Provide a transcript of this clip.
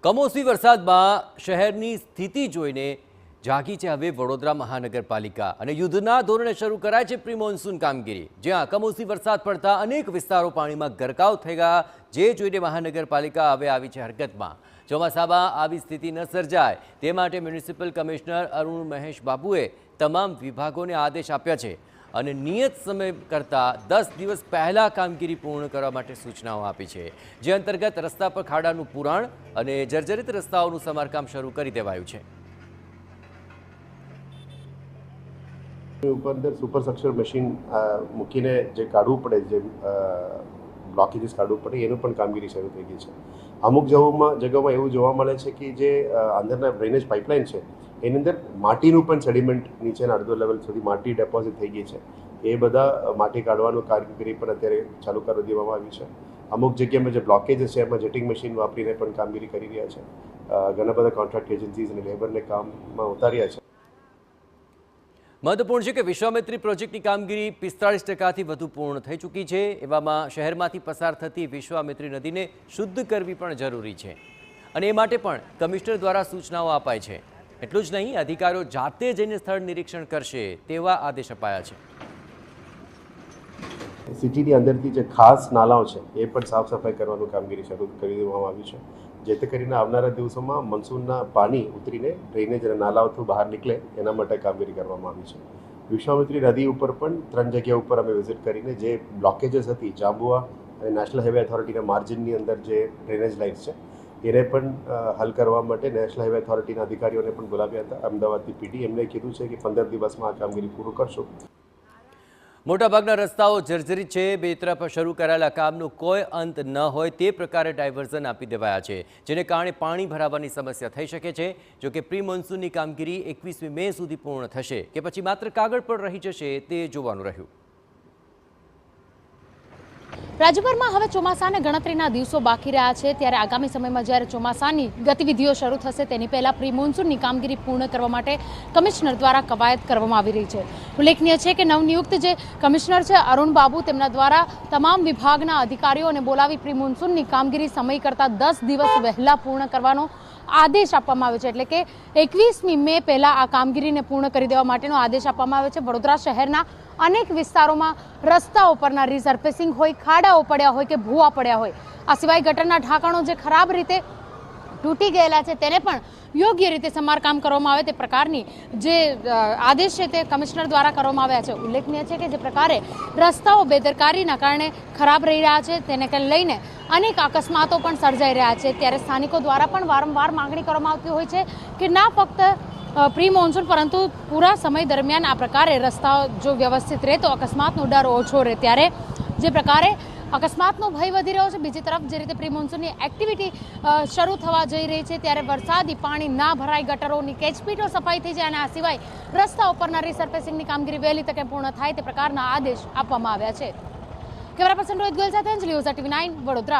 કમોસમી વરસાદમાં શહેરની સ્થિતિ જોઈને જાગી છે હવે વડોદરા મહાનગરપાલિકા અને યુદ્ધના ધોરણે શરૂ કરાય છે પ્રી મોન્સૂન કામગીરી, જ્યાં કમોસમી વરસાદ પડતા અનેક વિસ્તારો પાણીમાં ગરકાવ થઈ ગયા, જે જોઈને મહાનગરપાલિકા હવે આવી છે હરકતમાં। ચોમાસામાં આવી સ્થિતિ ન સર્જાય તે માટે મ્યુનિસિપલ કમિશનર અરુણ મહેશ બાબુએ તમામ વિભાગોને આદેશ આપ્યા છે અને નિયત સમય કરતાં 10 દિવસ પહેલા કામગીરી પૂર્ણ કરવા માટે સૂચનાઓ આપી છે, જે અંતર્ગત રસ્તા પર ખાડાનું પુરાણ અને જર્જરિત રસ્તાઓનું સમારકામ શરૂ કરી દેવાયું છે। ઉપર સુપર સ્ટ્રક્ચર મશીન મૂકીને જે કાઢવું પડે, જે બ્લોકેજીસ કાઢવું પડે, એનું પણ કામગીરી શરૂ થઈ ગઈ છે। અમુક જગ્યાઓમાં એવું જોવા મળે છે કે જે અંદરના ડ્રેનેજ પાઇપલાઇન છે એની અંદર માટીનું પણ સેડિમેન્ટ નીચેના અડધો લેવલ સુધી માટી ડેપોઝિટ થઈ ગઈ છે। એ બધા માટી કાઢવાનું કામગીરી પણ અત્યારે ચાલુ કરી દેવામાં આવી છે। અમુક જગ્યામાં જે બ્લોકેજીસ છે એમાં જેટિંગ મશીન વાપરીને પણ કામગીરી કરી રહ્યા છે। ઘણા બધા કોન્ટ્રાક્ટ એજન્સીઝ અને લેબરને કામમાં ઉતાર્યા છે। મહત્વપૂર્ણ છે કે વિશ્વામિત્રી પ્રોજેક્ટની કામગીરી 45%થી વધુ પૂર્ણ થઈ ચૂકી છે। એવામાં શહેરમાંથી પસાર થતી વિશ્વામિત્રી નદીને શુદ્ધ કરવી પણ જરૂરી છે અને એ માટે પણ કમિશનર દ્વારા સૂચનાઓ અપાઈ છે। એટલું જ નહીં, અધિકારીઓ જાતે જઈને સ્થળ નિરીક્ષણ કરશે તેવા આદેશ અપાયા છે। સિટીની અંદરથી જે ખાસ નાલાઓ છે એ પણ સાફ સફાઈ કરવાનું કામગીરી શરૂ કરી દેવામાં આવી છે, જેથી કરીને આવનારા દિવસોમાં મોન્સૂનના પાણી ઉતરીને ડ્રેનેજ અને નાલાઓથી બહાર નીકળે એના માટે કામગીરી કરવામાં આવી છે। વિશ્વામિત્રી નદી ઉપર પણ 3 જગ્યા ઉપર અમે વિઝિટ કરીને જે બ્લોકેજીસ હતી, જાંબુઆ અને નેશનલ હાઈવે ઓથોરિટીના માર્જિનની અંદર જે ડ્રેનેજ લાઇન્સ છે એને પણ હલ કરવા માટે નેશનલ હાઈવે ઓથોરિટીના અધિકારીઓને પણ બોલાવ્યા હતા। અમદાવાદથી પીડી એમને કીધું છે કે 15 દિવસમાં આ કામગીરી પૂરું કરશું। મોટાભાગના રસ્તાઓ જર્જરિત છે। બે તરફ શરૂ કરાયેલા કામનો કોઈ અંત ન હોય તે પ્રકારે ડાયવર્ઝન આપી દેવાયા છે, જેને કારણે પાણી ભરાવાની સમસ્યા થઈ શકે છે। જો કે પ્રી મોન્સૂનની કામગીરી 21મી મે સુધી પૂર્ણ થશે કે પછી માત્ર કાગળ પર રહી જશે તે જોવાનું રહ્યું। રાજ્યભરમાં હવે ચોમાસાને ગણતરીના દિવસો બાકી રહ્યા છે, ત્યારે આગામી સમયમાં જ્યારે ચોમાસાની ગતિવિધિઓ શરૂ થશે તેની પહેલા પ્રી મોન્સૂનની કામગીરી પૂર્ણ કરવા માટે કમિશનર દ્વારા કવાયત કરવામાં આવી રહી છે। ઉલ્લેખનીય છે કે નવનિયુક્ત જે કમિશનર છે અરુણ બાબુ, તેમના દ્વારા તમામ વિભાગના અધિકારીઓને બોલાવી પ્રી મોન્સૂનની કામગીરી સમય કરતાં 10 દિવસ વહેલા પૂર્ણ કરવાનો આદેશ આપવામાં આવ્યો છે, એટલે કે 21મી મે પહેલા આ કામગીરીને પૂર્ણ કરી દેવા માટેનો આદેશ આપવામાં આવ્યો છે। વડોદરા શહેરના અનેક વિસ્તારોમાં રસ્તાઓ પરના રિસર્ફેસિંગ હોય, ખાડાઓ પડ્યા હોય કે ભૂવા પડ્યા હોય, આ સિવાય ગટરના ઢાંકણો જે ખરાબ રીતે તૂટી ગયેલા છે તેને પણ યોગ્ય રીતે સમારકામ કરવામાં આવે તે પ્રકારની જે આદેશ છે તે કમિશનર દ્વારા કરવામાં આવ્યા છે। ઉલ્લેખનીય છે કે જે પ્રકારે રસ્તાઓ બેદરકારીના કારણે ખરાબ રહી રહ્યા છે તેને લઈને અનેક અકસ્માતો પણ સર્જાઈ રહ્યા છે, ત્યારે સ્થાનિકો દ્વારા પણ વારંવાર માંગણી કરવામાં આવતી હોય છે કે ના ફક્ત પ્રી મોન્સૂન પરંતુ પૂરા સમય દરમિયાન આ પ્રકારે રસ્તાઓ જો વ્યવસ્થિત રહે તો અકસ્માતનો ડર ઓછો રહે। ત્યારે જે પ્રકારે અકસ્માતનો ભય વધી રહ્યો છે, બીજી તરફ જે રીતે પ્રી મોન્સૂનની એક્ટિવિટી શરૂ થવા જઈ રહી છે ત્યારે વરસાદી પાણી ના ભરાય, ગટરોની કેચપીટો સફાઈ થઈ જાય અને આ સિવાય રસ્તા ઉપરના રિસર્ફેસિંગની કામગીરી વહેલી તકે પૂર્ણ થાય તે પ્રકારના આદેશ આપવામાં આવ્યા છે। કેમેરા પર્સન રોહિત ગોયલ સાથે અંજલિ ઓઝા, TV9 વડોદરા।